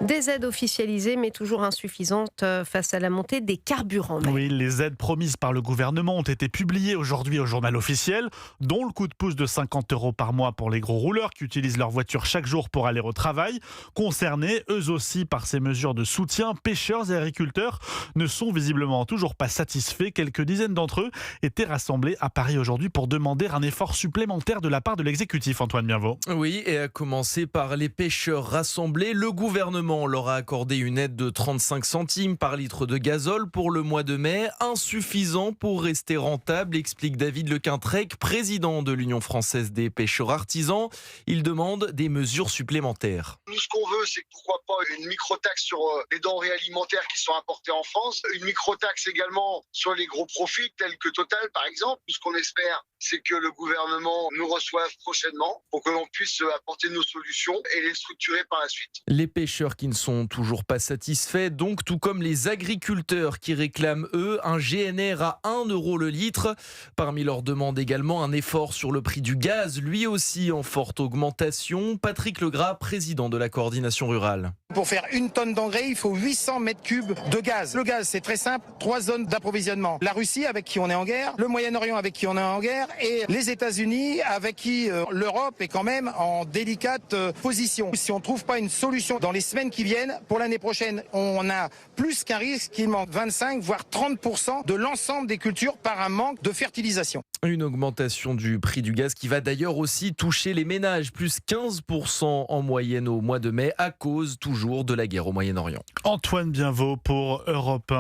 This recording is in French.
Des aides officialisées, mais toujours insuffisantes face à la montée des carburants. Oui, les aides promises par le gouvernement ont été publiées aujourd'hui au journal officiel, dont le coup de pouce de 50 € par mois pour les gros rouleurs qui utilisent leur voiture chaque jour pour aller au travail. Concernés, eux aussi, par ces mesures de soutien, pêcheurs et agriculteurs ne sont visiblement toujours pas satisfaits. Quelques dizaines d'entre eux étaient rassemblés à Paris aujourd'hui pour demander un effort supplémentaire de la part de l'exécutif, Antoine Bienvaux. Oui, et à commencer par les pêcheurs rassemblés, le gouvernement leur a accordé une aide de 35 centimes par litre de gazole pour le mois de mai, insuffisant pour rester rentable, explique David Lequintrec, président de l'Union française des pêcheurs artisans. Il demande des mesures supplémentaires. Nous, ce qu'on veut, c'est pourquoi pas une microtaxe sur les denrées alimentaires qui sont importées en France, une microtaxe également sur les gros profits tels que Total par exemple. Ce qu'on espère, c'est que le gouvernement nous reçoive prochainement pour que l'on puisse apporter nos solutions et les structurer par la suite. Les pêcheurs qui ne sont toujours pas satisfaits, donc tout comme les agriculteurs qui réclament, eux, un GNR à 1 € le litre. Parmi leurs demandes également, un effort sur le prix du gaz, lui aussi en forte augmentation. Patrick Legras, président de la coordination rurale. Pour faire 1 tonne d'engrais, il faut 800 mètres cubes de gaz. Le gaz, c'est très simple, 3 zones d'approvisionnement. La Russie, avec qui on est en guerre, le Moyen-Orient, avec qui on est en guerre, et les États-Unis, avec qui l'Europe est quand même en délicate position. Si on ne trouve pas une solution dans les semaines qui viennent, pour l'année prochaine, on a plus qu'un risque qu'il manque 25 voire 30% de l'ensemble des cultures par un manque de fertilisation. Une augmentation du prix du gaz qui va d'ailleurs aussi toucher les ménages, plus 15% en moyenne au mois de mai à cause toujours de la guerre au Moyen-Orient. Antoine Bienvaux pour Europe 1.